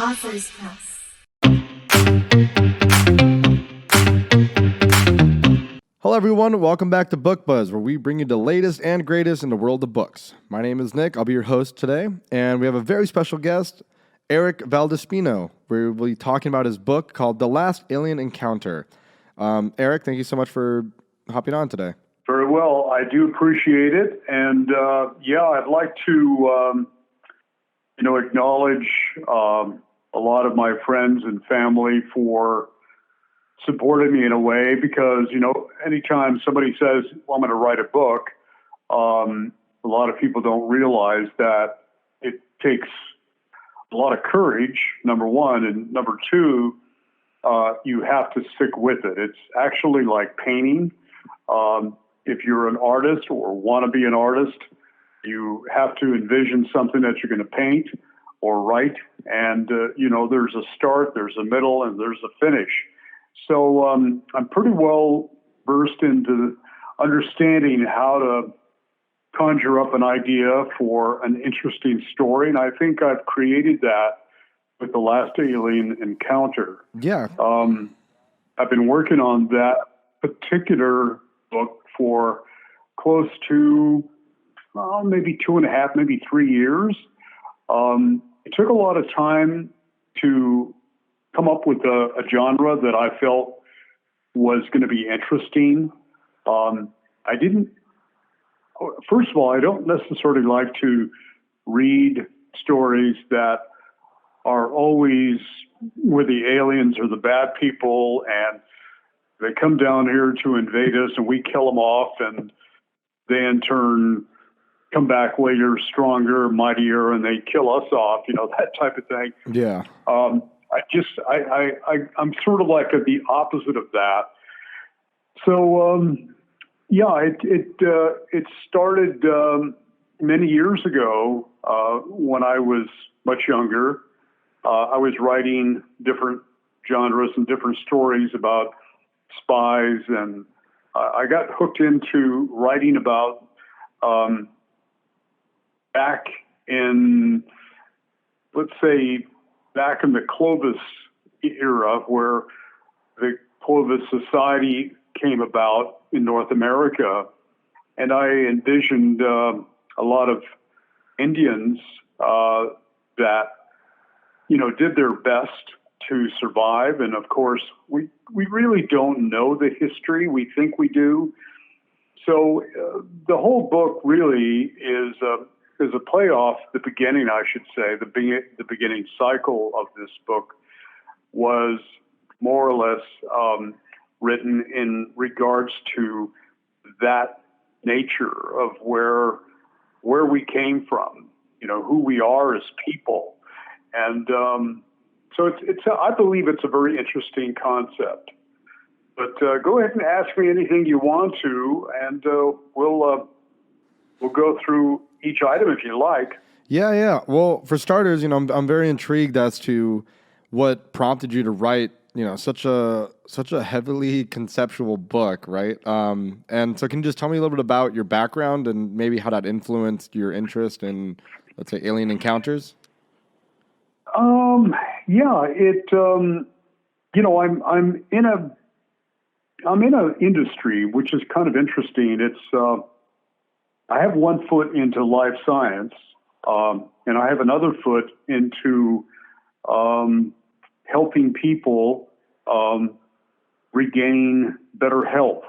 Author's Class. Hello, everyone. Welcome back to Book Buzz, where we bring you the latest and greatest in the world of books. My name is Nick. I'll be your host today, and we have a very special guest, Eric Valdespino. We'll be talking about his book called The Last Alien Encounter. Eric, thank you so much for hopping on today. Very well. I do appreciate it. And, I'd like to, acknowledge a lot of my friends and family for supporting me in a way because, anytime somebody says, well, I'm going to write a book, a lot of people don't realize that it takes a lot of courage, number one, and number two, you have to stick with it. It's actually like painting. If you're an artist or want to be an artist, you have to envision something that you're going to paint or write. And, there's a start, there's a middle, and there's a finish. So I'm pretty well versed into understanding how to conjure up an idea for an interesting story. And I think I've created that with The Last Alien Encounter. Yeah. I've been working on that particular book for close to maybe 2.5, maybe 3 years. It took a lot of time to come up with a genre that I felt was going to be interesting. First of all, I don't necessarily like to read stories that are always where the aliens are the bad people and they come down here to invade us and we kill them off and they in turn come back later stronger, mightier, and they kill us off, that type of thing. Yeah. I'm sort of like the opposite of that. So, it started many years ago when I was much younger. I was writing different genres and different stories about spies, and I got hooked into writing about back in the Clovis era, where the Clovis Society came about in North America. And I envisioned a lot of Indians that, did their best to survive. And of course, we really don't know the history. We think we do. So the whole book really is a play off the beginning, I should say. The beginning cycle of this book was more or less written in regards to that nature of where we came from, who we are as people. And so I believe it's a very interesting concept. But go ahead and ask me anything you want to, and we'll go through each item if you like. Yeah. Well, for starters, I'm very intrigued as to what prompted you to write, such a heavily conceptual book, right? And so can you just tell me a little bit about your background and maybe how that influenced your interest in, let's say, alien encounters? I'm in a industry which is kind of interesting. It's I have one foot into life science, and I have another foot into helping people regain better health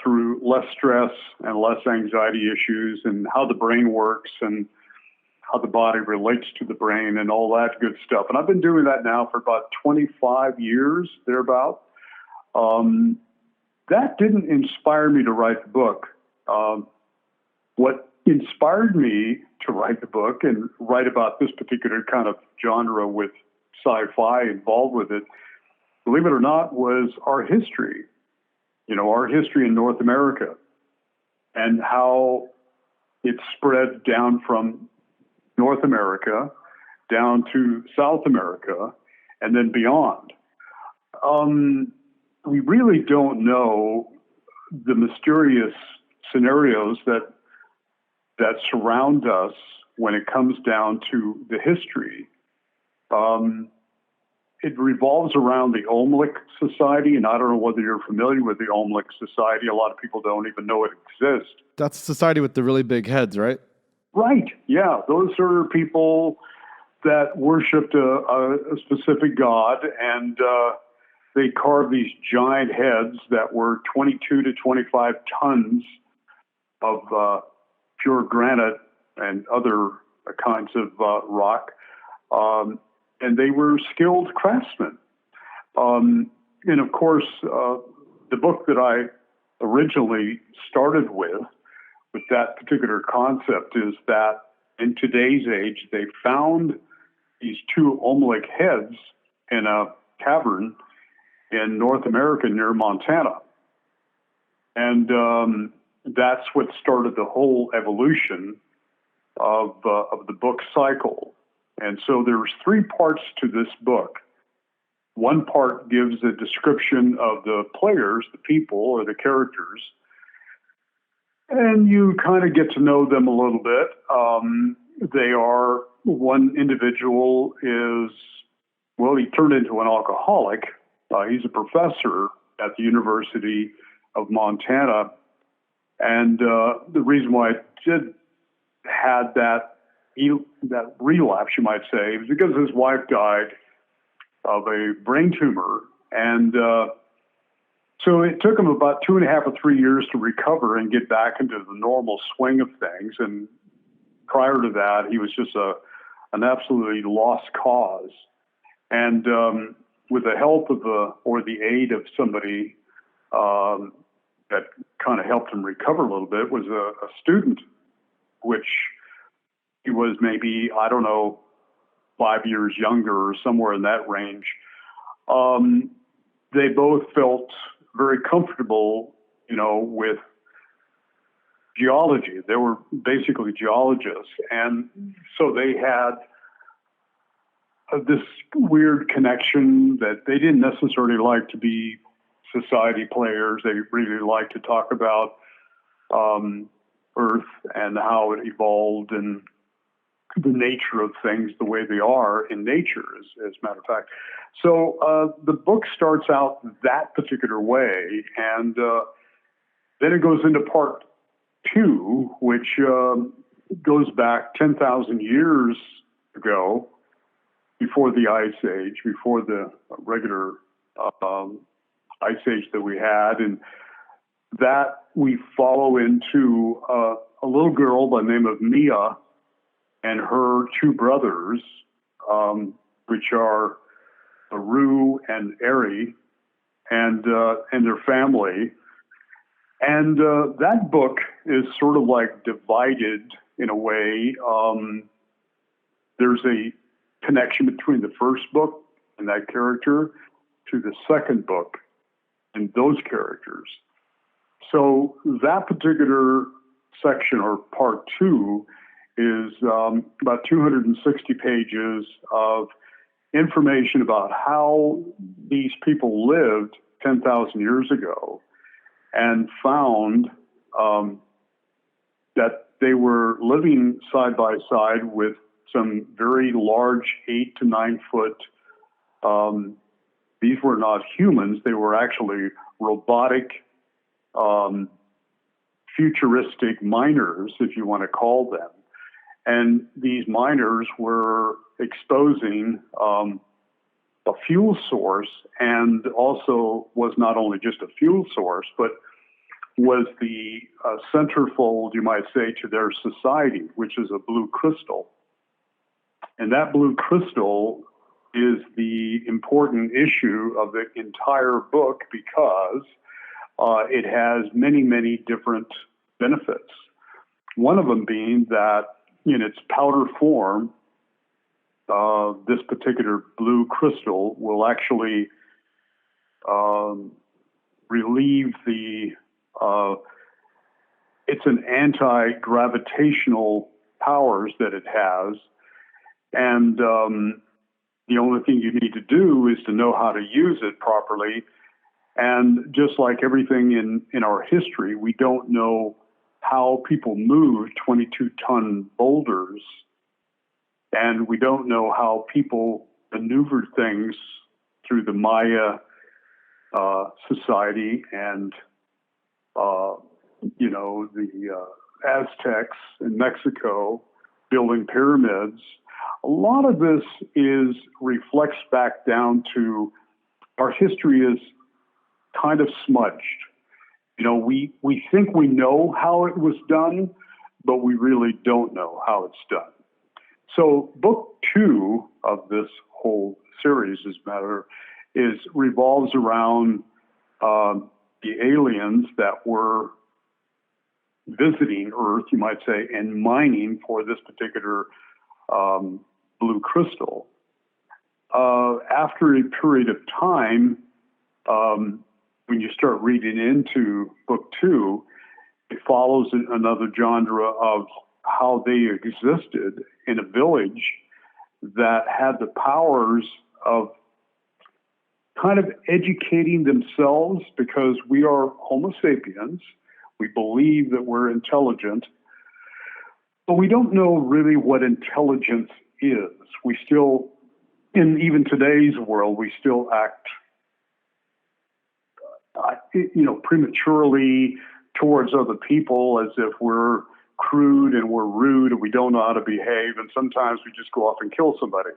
through less stress and less anxiety issues, and how the brain works and how the body relates to the brain and all that good stuff. And I've been doing that now for about 25 years, thereabout. That didn't inspire me to write the book. What inspired me to write the book and write about this particular kind of genre with sci-fi involved with it, believe it or not, was our history. Our history in North America and how it spread down from North America down to South America and then beyond. We really don't know the mysterious scenarios that surround us when it comes down to the history Um, it revolves around the Olmec Society, and I don't know whether you're familiar with the Olmec Society. A lot of people don't even know it exists. That's the society with the really big heads, right? Right. Yeah. Those are people that worshipped a specific god, and they carved these giant heads that were 22 to 25 tons of pure granite and other kinds of rock. And they were skilled craftsmen. And of course, the book that I originally started with that particular concept is that in today's age, they found these two Olmec heads in a cavern in North America near Montana. And that's what started the whole evolution of the book cycle. And so there's three parts to this book. One part gives a description of the players, the people or the characters, and you kind of get to know them a little bit. One individual he turned into an alcoholic. He's a professor at the University of Montana. And the reason why I had that relapse, you might say, was because his wife died of a brain tumor. And so it took him about 2.5 or 3 years to recover and get back into the normal swing of things. And prior to that, he was just an absolutely lost cause. And with the help of the aid of somebody that kind of helped him recover a little bit was a student, which he was maybe, 5 years younger or somewhere in that range. They both felt very comfortable, with geology. They were basically geologists. And so they had this weird connection that they didn't necessarily like to be society players. They really liked to talk about Earth and how it evolved and the nature of things the way they are in nature, as a matter of fact. So the book starts out that particular way, and then it goes into part 2, which goes back 10,000 years ago, before the Ice Age, before the regular Ice Age that we had, and that we follow into a little girl by the name of Mia and her two brothers, which are Rue and Eri, and their family. And that book is sort of like divided in a way. There's a connection between the first book and that character to the second book and those characters. So that particular section, or part 2, is about 260 pages of information about how these people lived 10,000 years ago, and found that they were living side by side with some very large 8 to 9 foot. These were not humans. They were actually robotic, futuristic miners, if you want to call them. And these miners were exposing a fuel source, and also was not only just a fuel source, but was the centerfold, you might say, to their society, which is a blue crystal. And that blue crystal is the important issue of the entire book, because it has many, many different benefits. One of them being that in its powder form, this particular blue crystal will actually relieve it's an anti-gravitational powers that it has. And the only thing you need to do is to know how to use it properly. And just like everything in our history, we don't know how people move 22-ton boulders, and we don't know how people maneuvered things through the Maya society and the Aztecs in Mexico building pyramids. A lot of this reflects back down to our history is kind of smudged. We think we know how it was done, but we really don't know how it's done. So book 2 of this whole series, as a matter, revolves around the aliens that were visiting Earth, you might say, and mining for this particular blue crystal. After a period of time, when you start reading into book 2, it follows another genre of how they existed in a village that had the powers of kind of educating themselves, because we are Homo sapiens. We believe that we're intelligent, but we don't know really what intelligence is. We still, in even today's world, we still act, prematurely towards other people as if we're crude and we're rude and we don't know how to behave. And sometimes we just go off and kill somebody.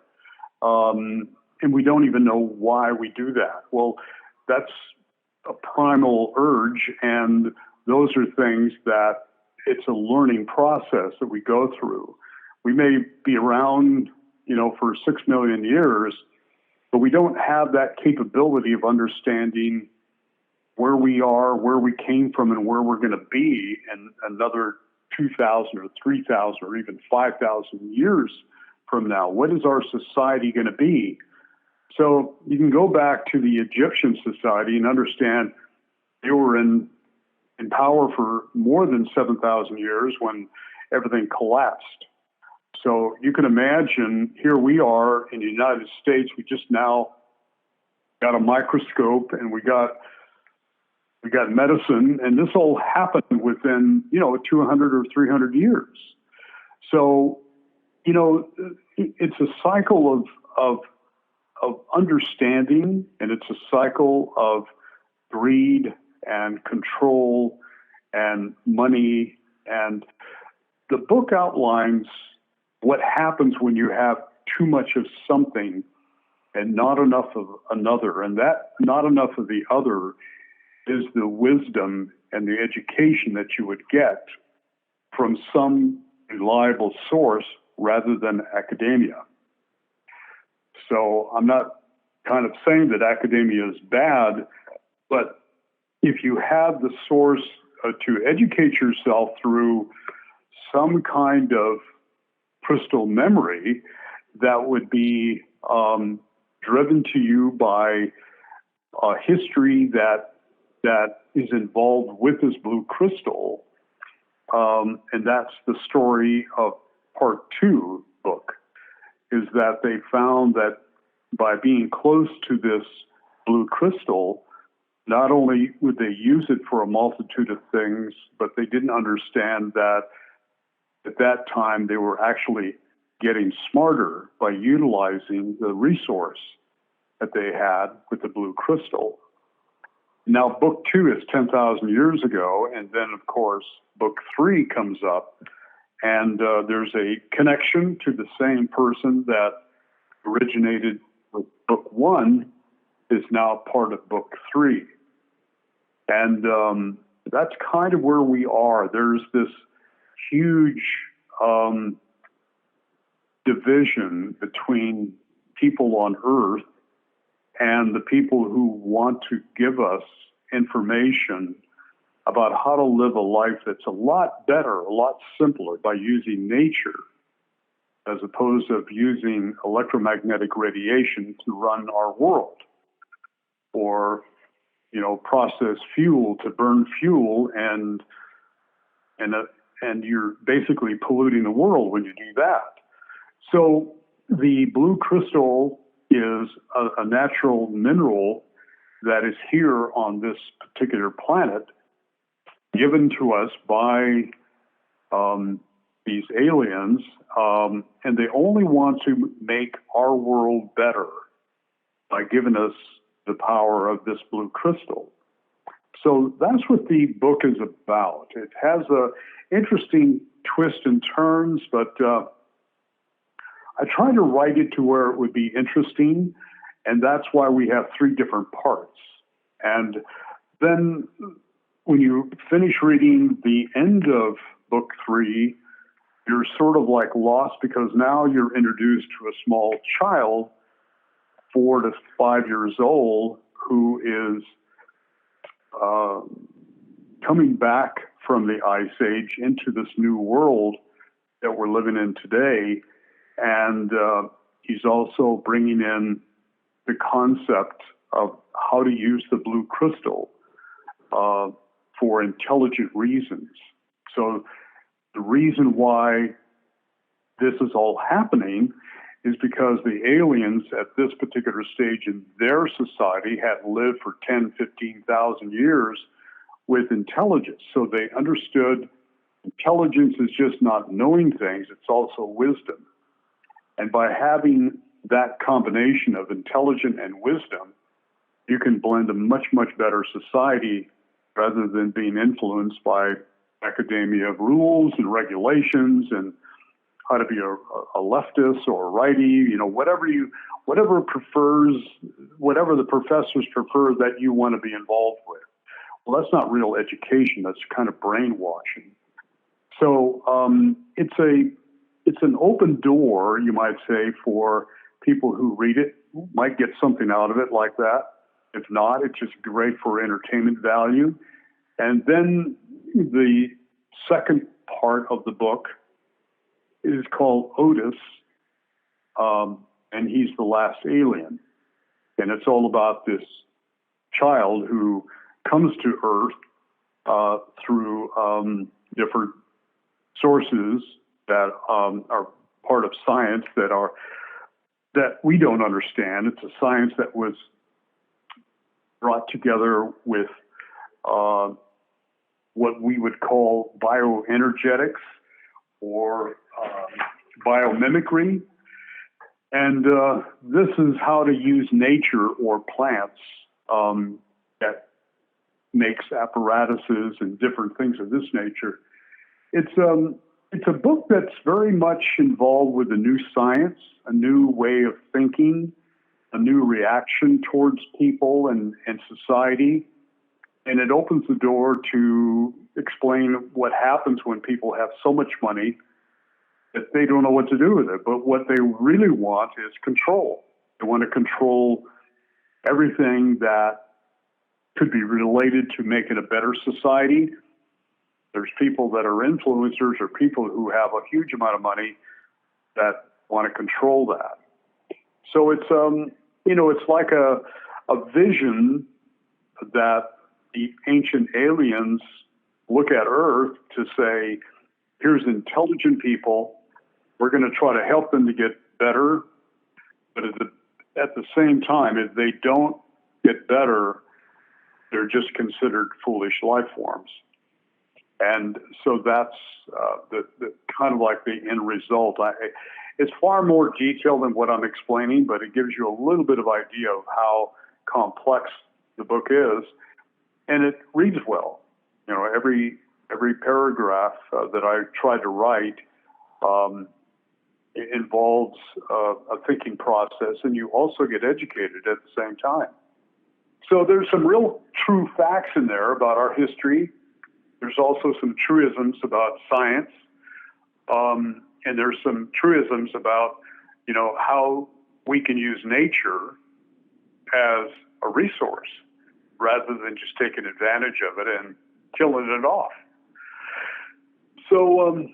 And we don't even know why we do that. Well, that's a primal urge, and those are things that it's a learning process that we go through. We may be around, for 6 million years, but we don't have that capability of understanding where we are, where we came from, and where we're going to be in another 2,000 or 3,000 or even 5,000 years from now. What is our society going to be? So you can go back to the Egyptian society and understand they were in power for more than 7,000 years when everything collapsed. So you can imagine, here we are in the United States, we just now got a microscope and we got medicine, and this all happened within, 200 or 300 years. So, it's a cycle of understanding, and it's a cycle of greed and control and money. And the book outlines what happens when you have too much of something and not enough of another. And that not enough of the other is the wisdom and the education that you would get from some reliable source rather than academia. So I'm not kind of saying that academia is bad, but if you have the source to educate yourself through some kind of crystal memory that would be driven to you by a history that is involved with this blue crystal, and that's the story of part 2 book, is that they found that by being close to this blue crystal, not only would they use it for a multitude of things, but they didn't understand that at that time they were actually getting smarter by utilizing the resource that they had with the blue crystal. Now, book 2 is 10,000 years ago, and then, of course, book 3 comes up, and there's a connection to the same person that originated with book 1 is now part of book 3. And that's kind of where we are. There's this huge division between people on Earth and the people who want to give us information about how to live a life that's a lot better, a lot simpler by using nature as opposed to using electromagnetic radiation to run our world, or process fuel to burn fuel, and you're basically polluting the world when you do that. So the blue crystal is a natural mineral that is here on this particular planet, given to us by these aliens, and they only want to make our world better by giving us the power of this blue crystal. So that's what the book is about. It has a interesting twist and turns, but I tried to write it to where it would be interesting, and that's why we have three different parts. And then when you finish reading the end of book 3, you're sort of like lost, because now you're introduced to a small child, 4 to 5 years old, who is coming back from the Ice Age into this new world that we're living in today. And he's also bringing in the concept of how to use the blue crystal for intelligent reasons. So the reason why this is all happening is because the aliens at this particular stage in their society had lived for 10, 15,000 years with intelligence. So they understood intelligence is just not knowing things, it's also wisdom. And by having that combination of intelligence and wisdom, you can blend a much, much better society rather than being influenced by academia of rules and regulations and how to be a leftist or a righty, whatever the professors prefer that you want to be involved with. Well, that's not real education. That's kind of brainwashing. So it's an open door, you might say, for people who read it, might get something out of it like that. If not, it's just great for entertainment value. And then the second part of the book is called Otis, and he's the last alien. And it's all about this child who comes to Earth through different sources that are part of science that we don't understand. It's a science that was brought together with what we would call bioenergetics or biomimicry. And this is how to use nature or plants that makes apparatuses and different things of this nature. It's a book that's very much involved with a new science, a new way of thinking, a new reaction towards people and society. And it opens the door to explain what happens when people have so much money that they don't know what to do with it. But what they really want is control. They want to control everything that could be related to making a better society. There's people that are influencers or people who have a huge amount of money that want to control that. So it's it's like a vision that the ancient aliens look at Earth to say, here's intelligent people. We're going to try to help them to get better. But at the same time, if they don't get better, they're just considered foolish life forms. And so that's the kind of like the end result. It's far more detailed than what I'm explaining, but it gives you a little bit of idea of how complex the book is, and it reads well. Every paragraph that I try to write it involves a thinking process, and you also get educated at the same time. So there's some real true facts in there about our history. There's also some truisms about science, and there's some truisms about, how we can use nature as a resource rather than just taking advantage of it and killing it off. So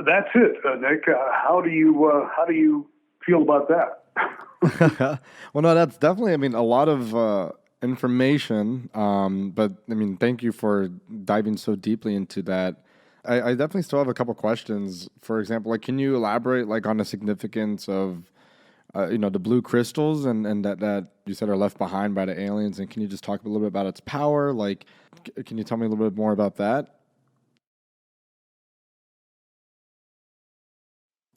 that's it, Nick. How do you feel about that? Well, no, that's definitely, a lot of information. But thank you for diving so deeply into that. I definitely still have a couple questions. For example, can you elaborate on the significance of, the blue crystals and that you said are left behind by the aliens? And can you just talk a little bit about its power? Can you tell me a little bit more about that?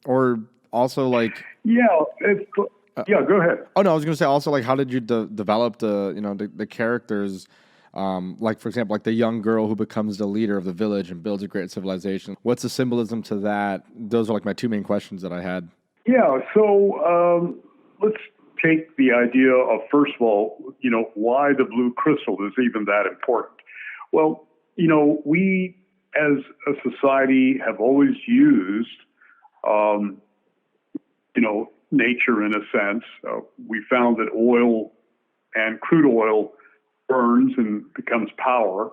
Or also like, Yeah, yeah. Go ahead. oh no, I was going to say also like, how did you develop the characters? Like for example, like the young girl who becomes the leader of the village and builds a great civilization. What's the symbolism to that? Those are like my two main questions that I had. Yeah. So let's take the idea of, first of all, why the blue crystal is even that important. Well, we as a society have always used, um, nature in a sense. We found that oil and crude oil burns and becomes power.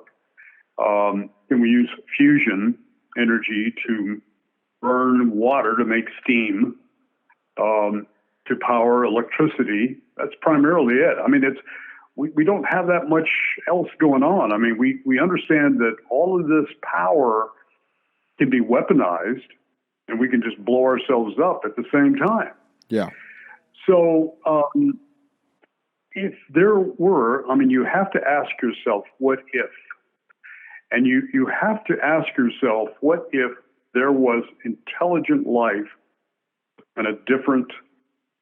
And we use fusion energy to burn water to make steam, to power electricity. That's primarily it. I mean, we don't have that much else going on. I mean, we understand that all of this power can be weaponized and we can just blow ourselves up at the same time. Yeah. So if there were, I mean, you have to ask yourself, what if? And you have to ask yourself, what if there was intelligent life in a different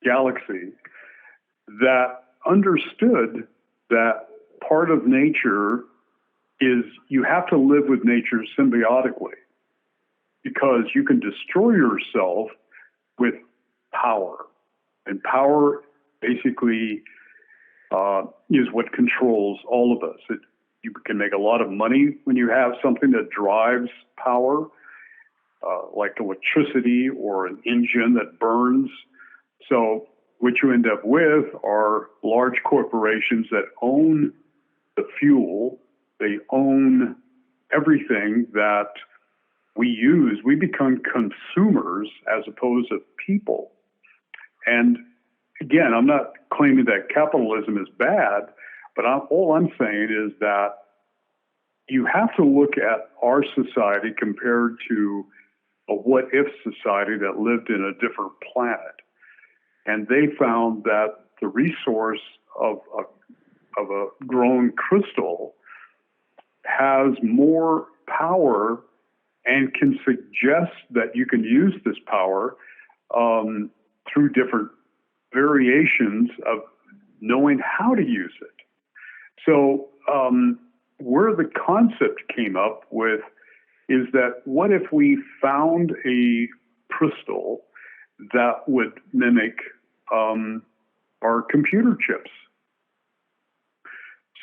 galaxy that understood that part of nature is you have to live with nature symbiotically, because you can destroy yourself with power. And power basically is what controls all of us. You can make a lot of money when you have something that drives power, like electricity or an engine that burns. So what you end up with are large corporations that own the fuel. They own everything that we use. We become consumers as opposed to people. And again, I'm not claiming that capitalism is bad, but all I'm saying is that you have to look at our society compared to a what-if society that lived in a different planet. And they found that the resource of a grown crystal has more power and can suggest that you can use this power through different variations of knowing how to use it. So where the concept came up with is that what if we found a crystal that would mimic our computer chips?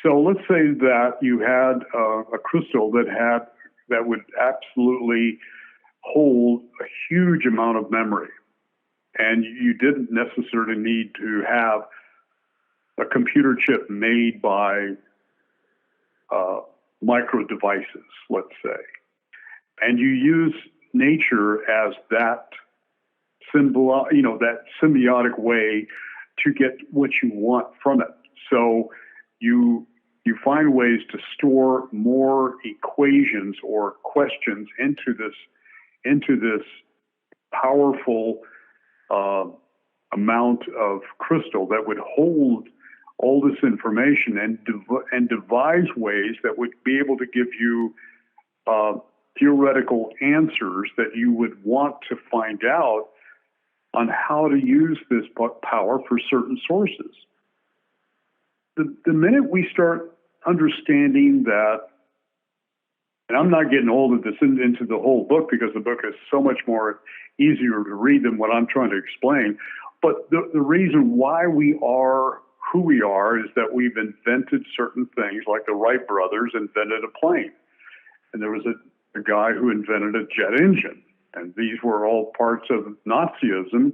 So let's say that you had a crystal that would absolutely hold a huge amount of memory, and you didn't necessarily need to have a computer chip made by micro devices, let's say, and you use nature as that that symbiotic way to get what you want from it. So you find ways to store more equations or questions into this powerful amount of crystal that would hold all this information and devise ways that would be able to give you theoretical answers that you would want to find out on how to use this power for certain sources. The minute we start understanding that, and I'm not getting all of this into the whole book because the book is so much more easier to read than what I'm trying to explain, but the reason why we are who we are is that we've invented certain things, like the Wright brothers invented a plane. And there was a guy who invented a jet engine. And these were all parts of Nazism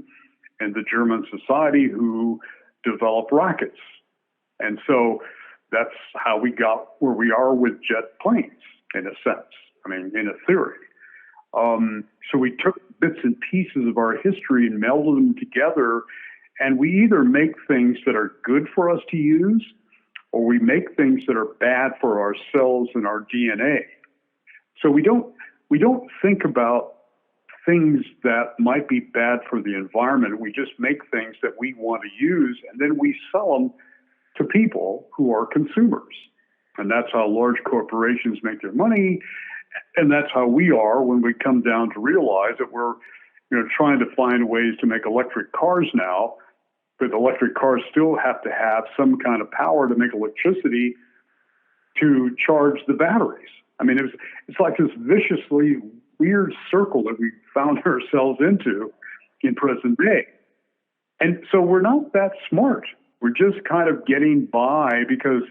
and the German society who developed rockets. And so that's how we got where we are with jet planes, in a sense. I mean, in a theory. So we took bits and pieces of our history and melded them together, and we either make things that are good for us to use, or we make things that are bad for our cells and our DNA. So we don't think about things that might be bad for the environment. We just make things that we want to use, and then we sell them to people who are consumers. And that's how large corporations make their money. And that's how we are when we come down to realize that we're trying to find ways to make electric cars now, but electric cars still have to have some kind of power to make electricity to charge the batteries. I mean, it's like this viciously weird circle that we found ourselves into in present day. And so we're not that smart. We're just kind of getting by because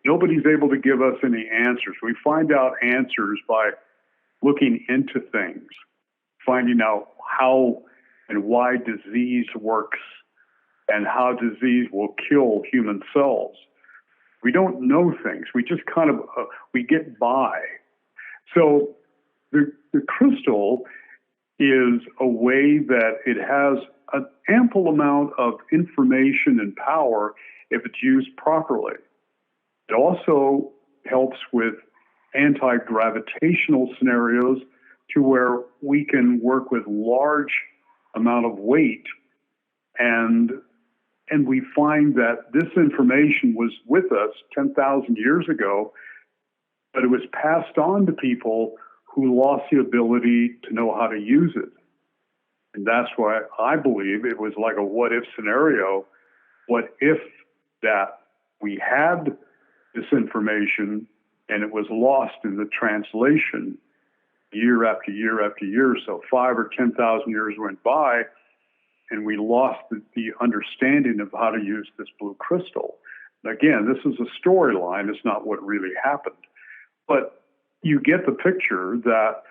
nobody's able to give us any answers. We find out answers by looking into things, finding out how and why disease works and how disease will kill human cells. We don't know things. We just kind of, we get by. So the crystal is a way that it has an ample amount of information and power if it's used properly. It also helps with anti-gravitational scenarios to where we can work with large amount of weight, and we find that this information was with us 10,000 years ago, but it was passed on to people who lost the ability to know how to use it. And that's why I believe it was like a what-if scenario. What if that we had this information and it was lost in the translation year after year after year? So 5 or 10,000 years went by, and we lost the understanding of how to use this blue crystal. Again, this is a storyline. It's not what really happened. But you get the picture that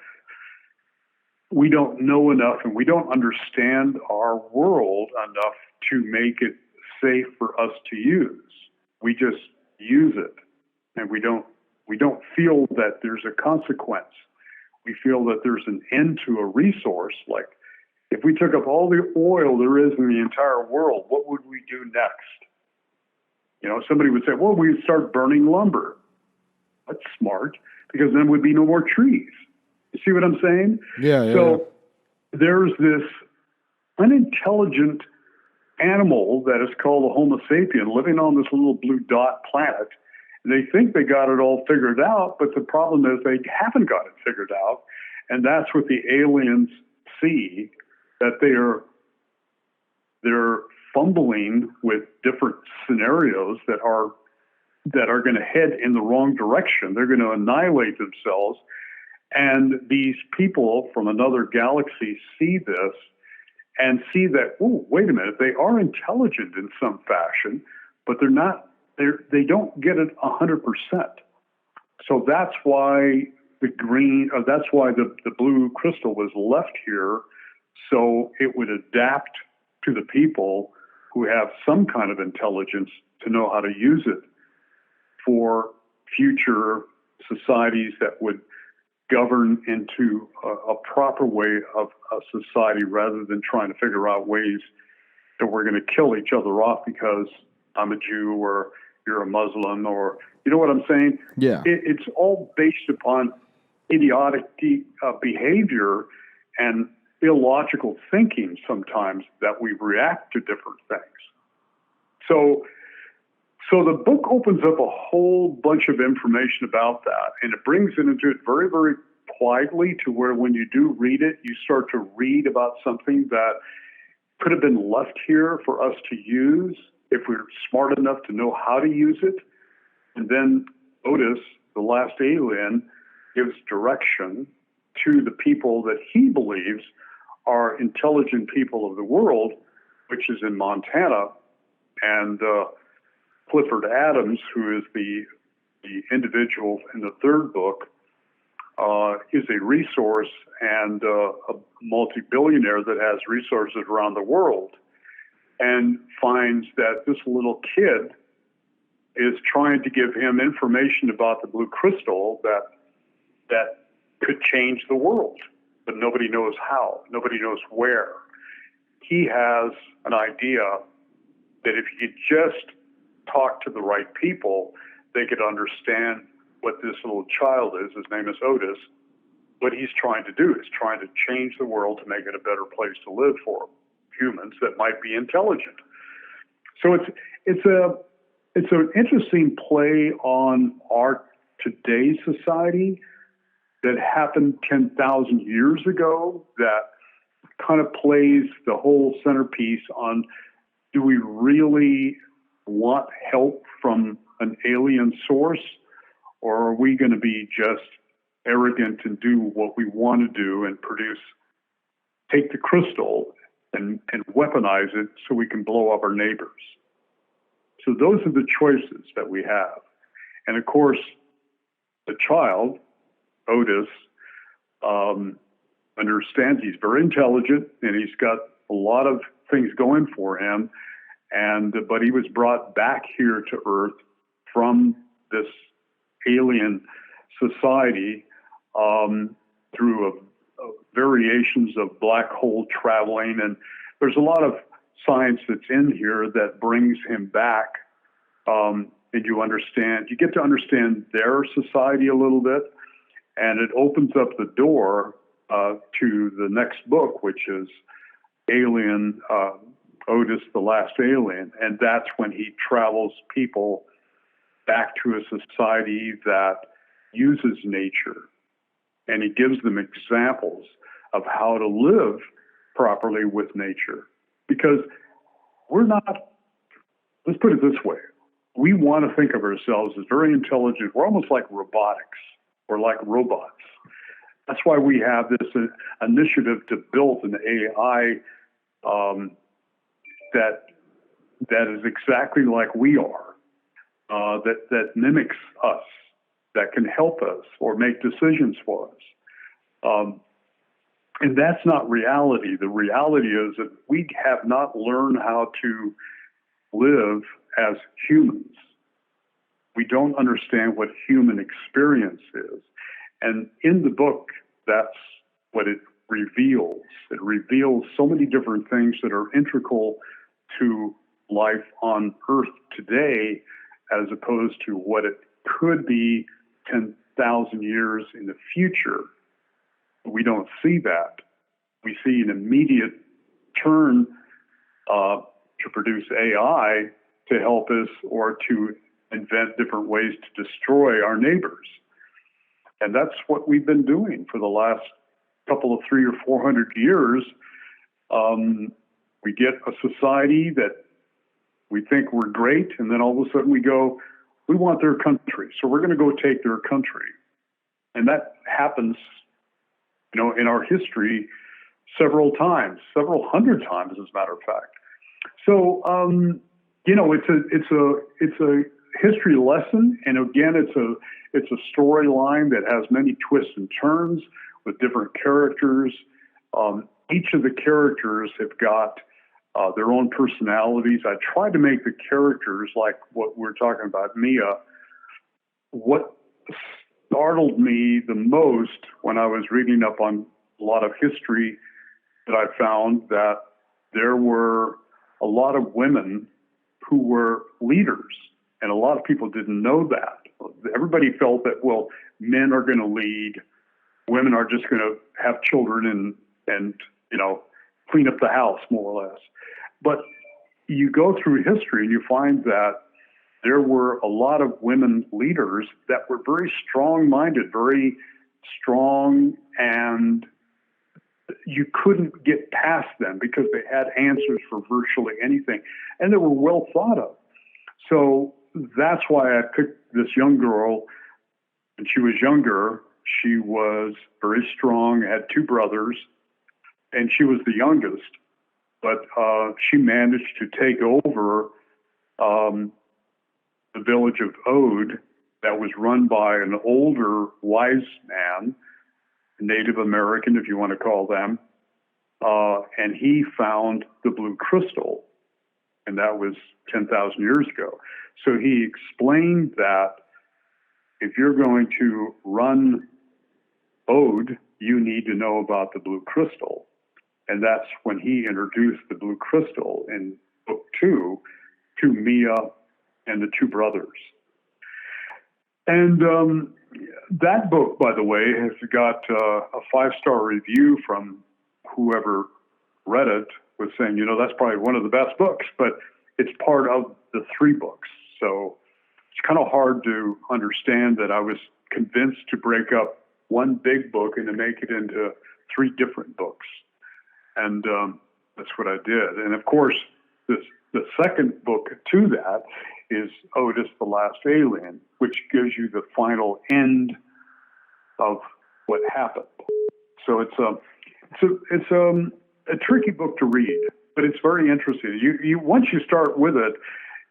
we don't know enough and we don't understand our world enough to make it safe for us to use. We just use it, and we don't feel that there's a consequence. We feel that there's an end to a resource. Like, if we took up all the oil there is in the entire world, what would we do next? Somebody would say, well, we'd start burning lumber. That's smart, because then would be no more trees. You see what I'm saying? Yeah. So there's this unintelligent animal that is called a Homo sapien living on this little blue dot planet. And they think they got it all figured out, but the problem is they haven't got it figured out. And that's what the aliens see, that they're fumbling with different scenarios that are going to head in the wrong direction. They're going to annihilate themselves. And these people from another galaxy see this and see that, oh, wait a minute, they are intelligent in some fashion, but they don't get it 100%. So that's why that's why the blue crystal was left here, so it would adapt to the people who have some kind of intelligence to know how to use it for future societies that would govern into a proper way of a society, rather than trying to figure out ways that we're going to kill each other off because I'm a Jew or you're a Muslim, or you know what I'm saying? Yeah. It's all based upon idiotic behavior and illogical thinking sometimes, that we react to different things. So the book opens up a whole bunch of information about that, and it brings it into it very, very quietly, to where when you do read it, you start to read about something that could have been left here for us to use if we're smart enough to know how to use it. And then Otis, the last alien, gives direction to the people that he believes are intelligent people of the world, which is in Montana. And Clifford Adams, who is the individual in the third book, is a resource and a multi-billionaire that has resources around the world, and finds that this little kid is trying to give him information about the blue crystal that could change the world, but nobody knows how, nobody knows where. He has an idea that if you just talk to the right people, they could understand what this little child is. His name is Otis. What he's trying to do is trying to change the world to make it a better place to live for humans that might be intelligent. So it's an interesting play on our today's society that happened 10,000 years ago, that kind of plays the whole centerpiece on, do we really want help from an alien source, or are we going to be just arrogant and do what we want to do and take the crystal and weaponize it so we can blow up our neighbors? So those are the choices that we have. And of course, the child, Otis, understands he's very intelligent and he's got a lot of things going for him. But he was brought back here to Earth from this alien society through variations of black hole traveling. And there's a lot of science that's in here that brings him back. And you get to understand their society a little bit. And it opens up the door to the next book, which is Alien, Otis, the Last Alien. And that's when he travels people back to a society that uses nature. And he gives them examples of how to live properly with nature. Because let's put it this way, we want to think of ourselves as very intelligent. We're almost like robotics. We're like robots. That's why we have this initiative to build an AI that is exactly like we are, that mimics us, that can help us or make decisions for us. And that's not reality. The reality is that we have not learned how to live as humans. We don't understand what human experience is. And in the book, that's what it reveals. It reveals so many different things that are integral to life on Earth today, as opposed to what it could be 10,000 years in the future. We don't see that. We see an immediate turn to produce AI to help us or to invent different ways to destroy our neighbors. And that's what we've been doing for the last couple of 300 or 400 years. We get a society that we think we're great, and then all of a sudden we go, we want their country, so we're going to go take their country. And that happens, in our history several times, several hundred times, as a matter of fact. So, it's a history lesson, and again, it's a storyline that has many twists and turns with different characters. Each of the characters have got their own personalities. I tried to make the characters like what we're talking about, Mia. What startled me the most when I was reading up on a lot of history, that I found that there were a lot of women who were leaders, and a lot of people didn't know that. Everybody felt that, well, men are going to lead, women are just going to have children and clean up the house, more or less. But you go through history and you find that there were a lot of women leaders that were very strong-minded, very strong, and you couldn't get past them because they had answers for virtually anything, and they were well thought of. So that's why I picked this young girl. When she was younger, she was very strong, had two brothers, and she was the youngest. But she managed to take over the village of Ode that was run by an older wise man, Native American, if you want to call them, and he found the blue crystal, and that was 10,000 years ago. So he explained that if you're going to run Ode, you need to know about the blue crystal. And that's when he introduced the blue crystal in book 2 to Mia and the two brothers. And that book, by the way, has got a 5-star review from whoever read it, was saying, that's probably one of the best books, but it's part of the 3 books. So it's kind of hard to understand that I was convinced to break up one big book and to make it into 3 different books. And that's what I did. And of course, the second book to that is Otis the Last Alien, which gives you the final end of what happened. So it's a tricky book to read, but it's very interesting. You once you start with it,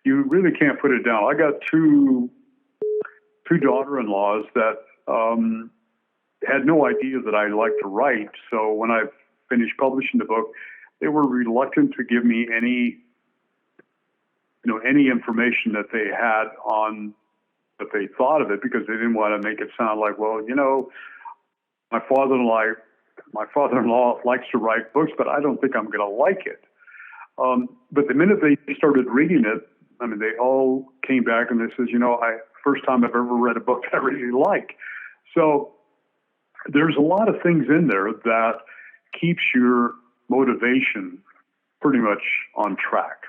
you really can't put it down. I got two daughter-in-laws that had no idea that I liked to write. So when I finished publishing the book, they were reluctant to give me any information that they had on what they thought of it, because they didn't want to make it sound like, well, my father-in-law likes to write books, but I don't think I'm going to like it. But the minute they started reading it, I mean, they all came back and they says, first time I've ever read a book that I really like. So there's a lot of things in there that keeps your motivation pretty much on track.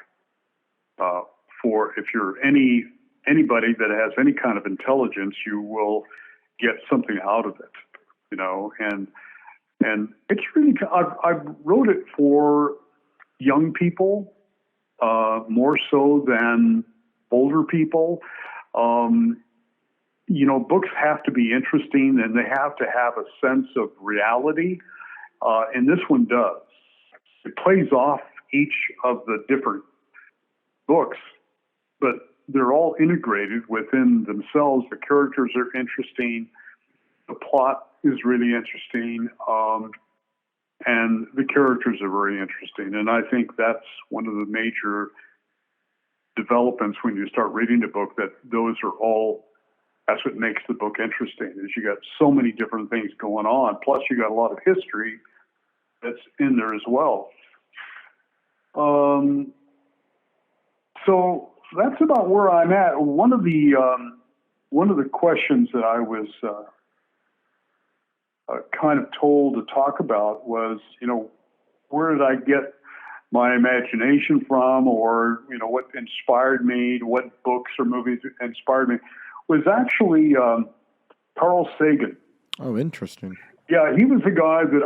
For if you're anybody that has any kind of intelligence, you will get something out of it, and it's really, I wrote it for young people, more so than older people. Books have to be interesting and they have to have a sense of reality. And this one does. It plays off each of the different books, but they're all integrated within themselves. The characters are interesting. The plot is really interesting. And the characters are very interesting. And I think that's one of the major developments when you start reading the book, that's what makes the book interesting, is you got so many different things going on. Plus you got a lot of history that's in there as well. So that's about where I'm at. One of the questions that I was kind of told to talk about was, where did I get my imagination from, or what inspired me, what books or movies inspired me, was actually Carl Sagan. Oh, interesting. Yeah, he was a guy that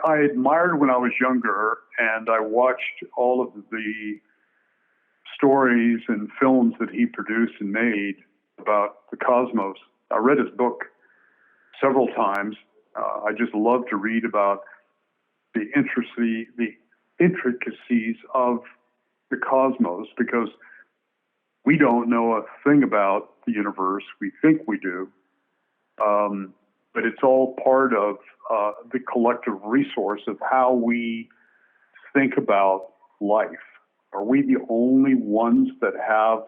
I admired when I was younger, and I watched all of the stories and films that he produced and made about the cosmos. I read his book several times. I just love to read about the intricacies of the cosmos, because we don't know a thing about the universe. We think we do. But it's all part of the collective resource of how we think about life. Are we the only ones that have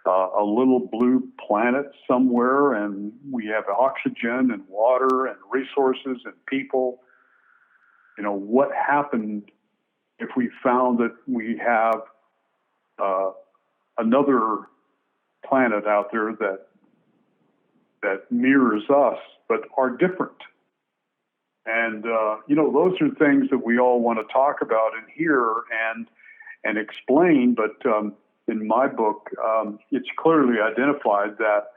a little blue planet somewhere, and we have oxygen and water and resources and people? What happened if we found that we have another planet out there that mirrors us but are different? And those are things that we all want to talk about and hear and explain. But in my book, it's clearly identified that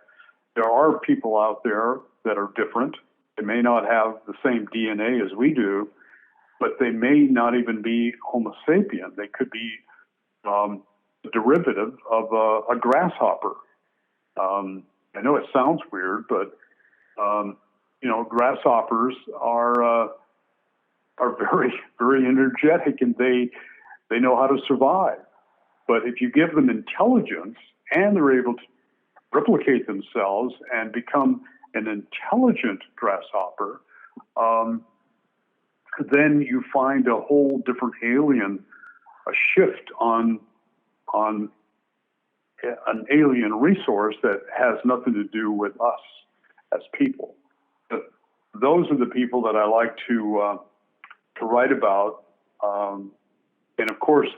there are people out there that are different. They may not have the same DNA as we do, but they may not even be Homo sapien. They could be a derivative of a grasshopper. I know it sounds weird, but grasshoppers are very, very energetic, and they know how to survive. But if you give them intelligence and they're able to replicate themselves and become an intelligent grasshopper, then you find a whole different alien, a shift on an alien resource that has nothing to do with us as people. But those are the people that I like to write about. And of course,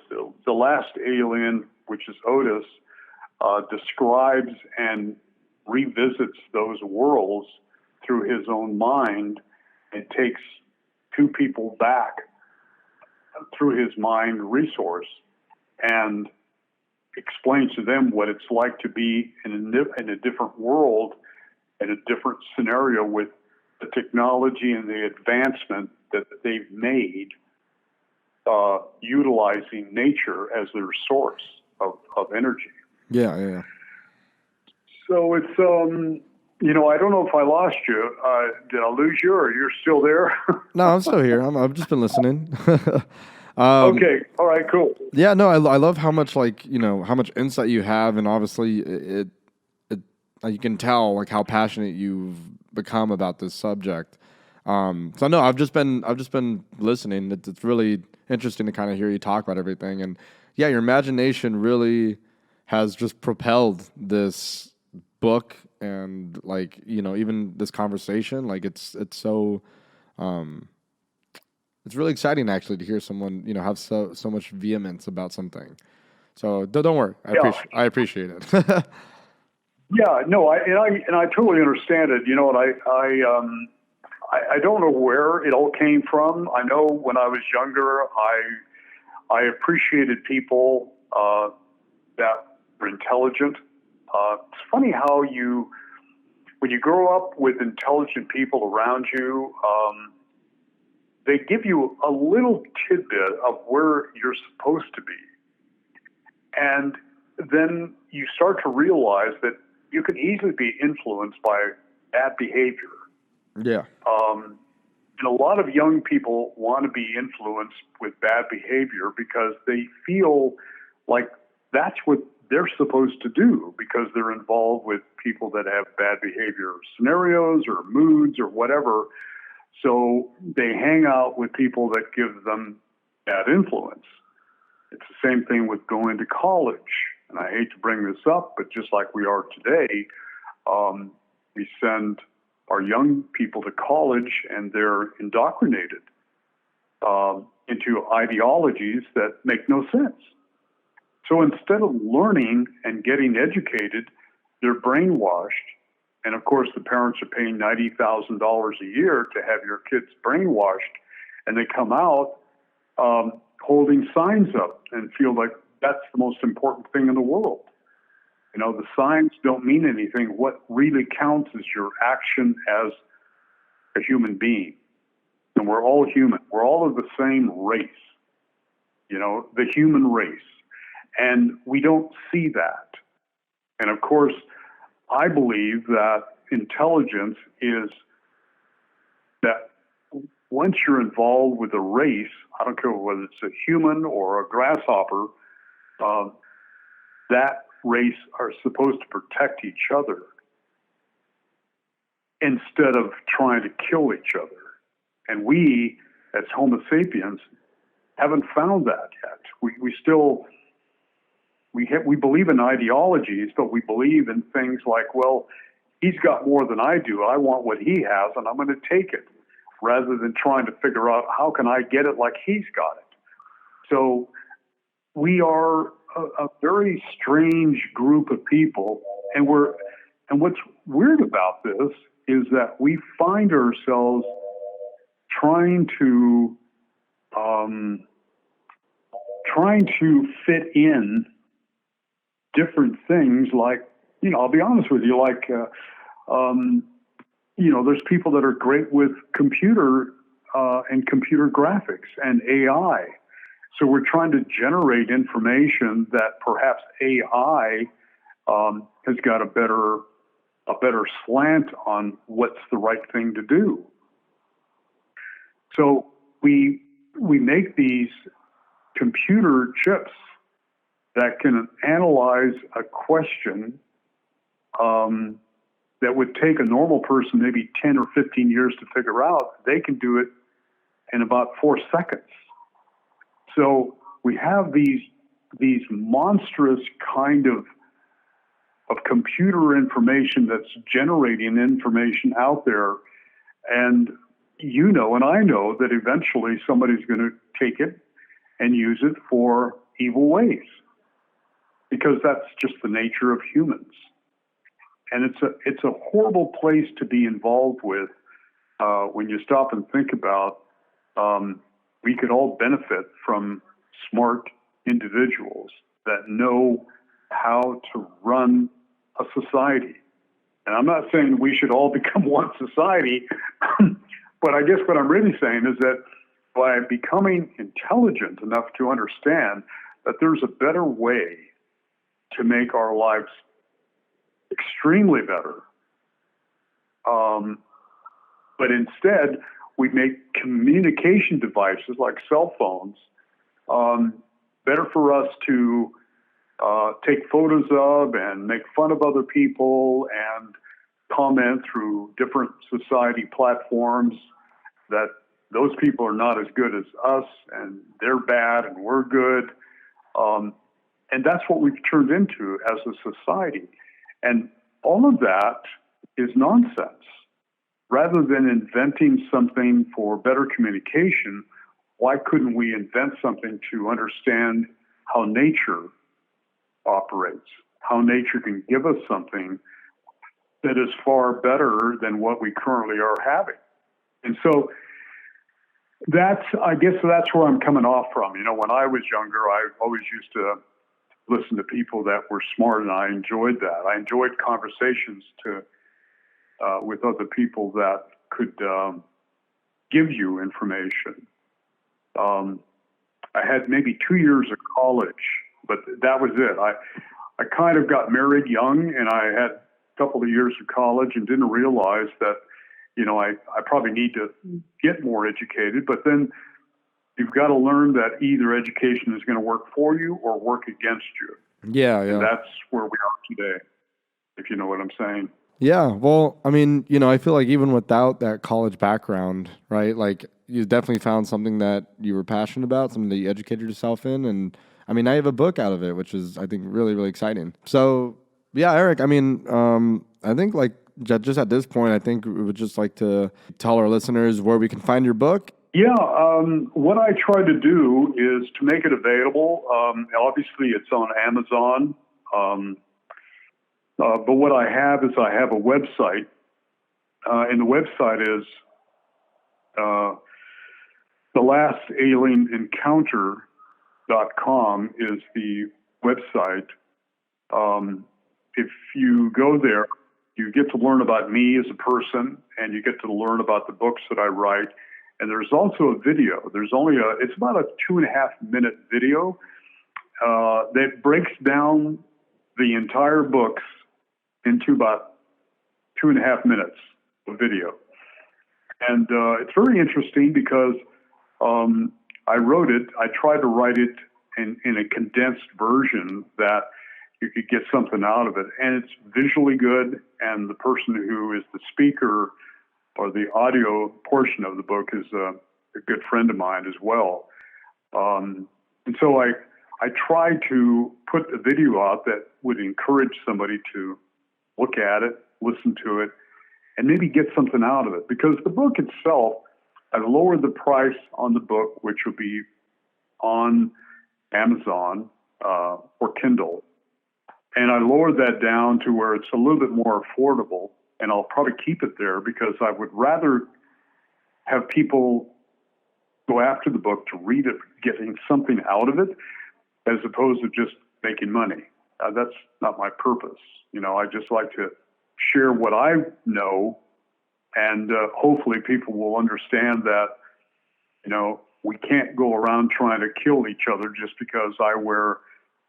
the last alien, which is Otis, describes and revisits those worlds through his own mind and takes two people back through his mind resource and explains to them what it's like to be in a different world, in a different scenario, with the technology and the advancement that they've made utilizing nature as their source of energy. Yeah. So it's, I don't know if I lost you. Did I lose you, or you're still there? No, I'm still here. I've just been listening. Okay. All right, cool. Yeah, no, I love how much how much insight you have, and obviously it you can tell like how passionate you've become about this subject. So no, I've just been listening. It's really interesting to kind of hear you talk about everything, and yeah, your imagination really has just propelled this book and even this conversation. Like it's so it's really exciting actually to hear someone have so much vehemence about something. So don't worry, Yeah. I appreciate it. Yeah, no, I totally understand it. And I don't know where it all came from. I know when I was younger, I appreciated people that were intelligent. It's funny how when you grow up with intelligent people around you, they give you a little tidbit of where you're supposed to be. And then you start to realize that you can easily be influenced by bad behavior. Yeah. And a lot of young people want to be influenced with bad behavior because they feel like that's what they're supposed to do because they're involved with people that have bad behavior scenarios or moods or whatever. So they hang out with people that give them bad influence. It's the same thing with going to college. And I hate to bring this up, but just like we are today, we send our young people to college and they're indoctrinated into ideologies that make no sense. So instead of learning and getting educated, they're brainwashed. And of course, the parents are paying $90,000 a year to have your kids brainwashed, and they come out holding signs up and feel like that's the most important thing in the world. The signs don't mean anything. What really counts is your action as a human being. And we're all human. We're all of the same race, the human race. And we don't see that. And of course, I believe that intelligence is that once you're involved with a race, I don't care whether it's a human or a grasshopper, that race are supposed to protect each other instead of trying to kill each other. And we, as Homo sapiens, haven't found that yet. We still believe in ideologies, but we believe in things like, well, he's got more than I do. I want what he has, and I'm going to take it, rather than trying to figure out how can I get it like he's got it. So we are a very strange group of people, and what's weird about this is that we find ourselves trying to fit in different things. Like, I'll be honest with you, like, there's people that are great with computer and computer graphics and AI. So we're trying to generate information that perhaps AI has got a better slant on what's the right thing to do. So we make these computer chips that can analyze a question that would take a normal person maybe 10 or 15 years to figure out. They can do it in about 4 seconds. So we have these monstrous kind of computer information that's generating information out there. And and I know that eventually somebody's going to take it and use it for evil ways, because that's just the nature of humans. And it's a horrible place to be involved with when you stop and think about we could all benefit from smart individuals that know how to run a society. And I'm not saying we should all become one society, but I guess what I'm really saying is that by becoming intelligent enough to understand that there's a better way to make our lives extremely better. But instead, we make communication devices like cell phones better for us to take photos of and make fun of other people and comment through different society platforms that those people are not as good as us and they're bad and we're good. And that's what we've turned into as a society. And all of that is nonsense. Rather than inventing something for better communication, why couldn't we invent something to understand how nature operates, how nature can give us something that is far better than what we currently are having? And so I guess that's where I'm coming off from. When I was younger, I always used to listen to people that were smart, and I enjoyed that. I enjoyed conversations with other people that could give you information. I had maybe 2 years of college, but that was it. I kind of got married young, and I had a couple of years of college and didn't realize that, I probably need to get more educated. But then you've got to learn that either education is going to work for you or work against you. Yeah. And that's where we are today, if you know what I'm saying. Yeah, well, I mean, I feel like even without that college background, right? Like you definitely found something that you were passionate about, something that you educated yourself in, and I mean, I have a book out of it, which is I think really, really exciting. So, yeah, Eric, I mean, I think like just at this point, I think we would just like to tell our listeners where we can find your book. Yeah, what I try to do is to make it available. Obviously, it's on Amazon. But what I have is I have a website, and the website is thelastalienencounter.com is the website. If you go there, you get to learn about me as a person, and you get to learn about the books that I write. And there's also a video. It's about a 2.5-minute video that breaks down the entire books into about 2.5 minutes of video. And it's very interesting because I tried to write it in a condensed version that you could get something out of it. And it's visually good, and the person who is the speaker or the audio portion of the book is a good friend of mine as well. And so I tried to put a video out that would encourage somebody to look at it, listen to it, and maybe get something out of it. Because the book itself, I've lowered the price on the book, which will be on Amazon or Kindle. And I lowered that down to where it's a little bit more affordable, and I'll probably keep it there because I would rather have people go after the book to read it, getting something out of it, as opposed to just making money. That's not my purpose. I just like to share what I know, and hopefully people will understand that, we can't go around trying to kill each other just because I wear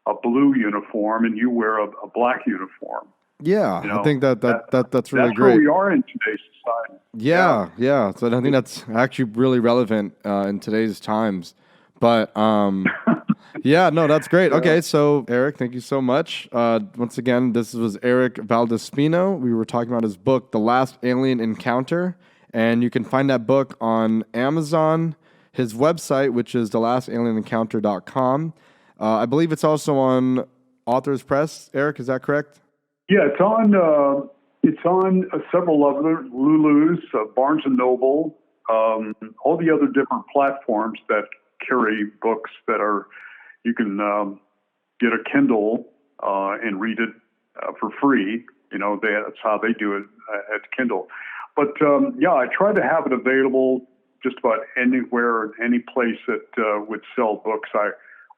a blue uniform and you wear a black uniform. Yeah, I think that's really that's great. Where we are in today's society. Yeah. So I think that's actually really relevant in today's times. But yeah, no, that's great. Okay, so Eric, thank you so much. Once again, this was Eric Valdespino. We were talking about his book, The Last Alien Encounter, and you can find that book on Amazon, his website, which is thelastalienencounter.com. I believe it's also on Authors Press. Eric, is that correct? Yeah, it's on several other Lulus, Barnes and Noble, all the other different platforms that carry books that you can get a Kindle and read it for free. That's how they do it at Kindle. But I try to have it available just about anywhere, any place that would sell books. I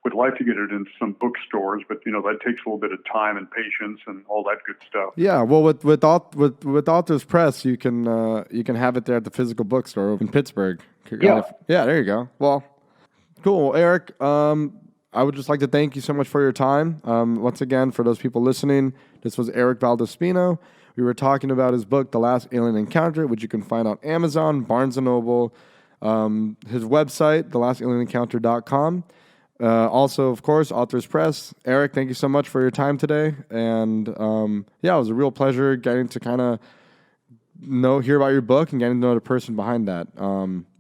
would like to get it in some bookstores, but that takes a little bit of time and patience and all that good stuff. Yeah, well, with Authors Press, you can have it there at the physical bookstore in Pittsburgh. Yeah. Yeah, there you go. Well, cool, Eric. I would just like to thank you so much for your time. Once again, for those people listening, this was Eric Valdespino. We were talking about his book, The Last Alien Encounter, which you can find on Amazon, Barnes & Noble, his website, thelasalienencounter.com. Also, of course, Authors Press. Eric, thank you so much for your time today. And it was a real pleasure getting to kind of hear about your book and getting to know the person behind that.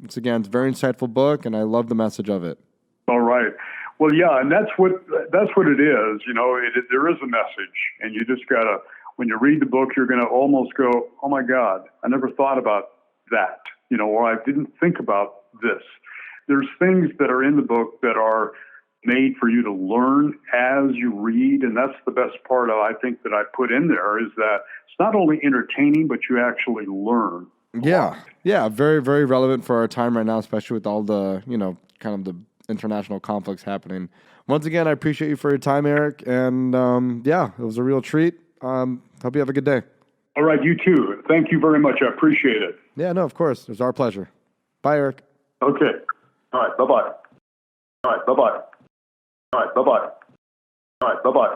It's a very insightful book, and I love the message of it. All right. Well, yeah, and that's what it is. There is a message, and you just gotta, when you read the book, you're gonna almost go, "Oh my God, I never thought about that," or "I didn't think about this." There's things that are in the book that are made for you to learn as you read, and that's the best part I think that I put in there, is that it's not only entertaining, but you actually learn. Yeah, very, very relevant for our time right now, especially with all the, kind of the international conflicts happening. Once again, I appreciate you for your time, Eric, and it was a real treat. Hope you have a good day. All right, you too. Thank you very much. I appreciate it. Yeah, no, of course. It was our pleasure. Bye, Eric. Okay. All right, bye-bye. All right, bye-bye. All right, bye-bye. All right, bye-bye.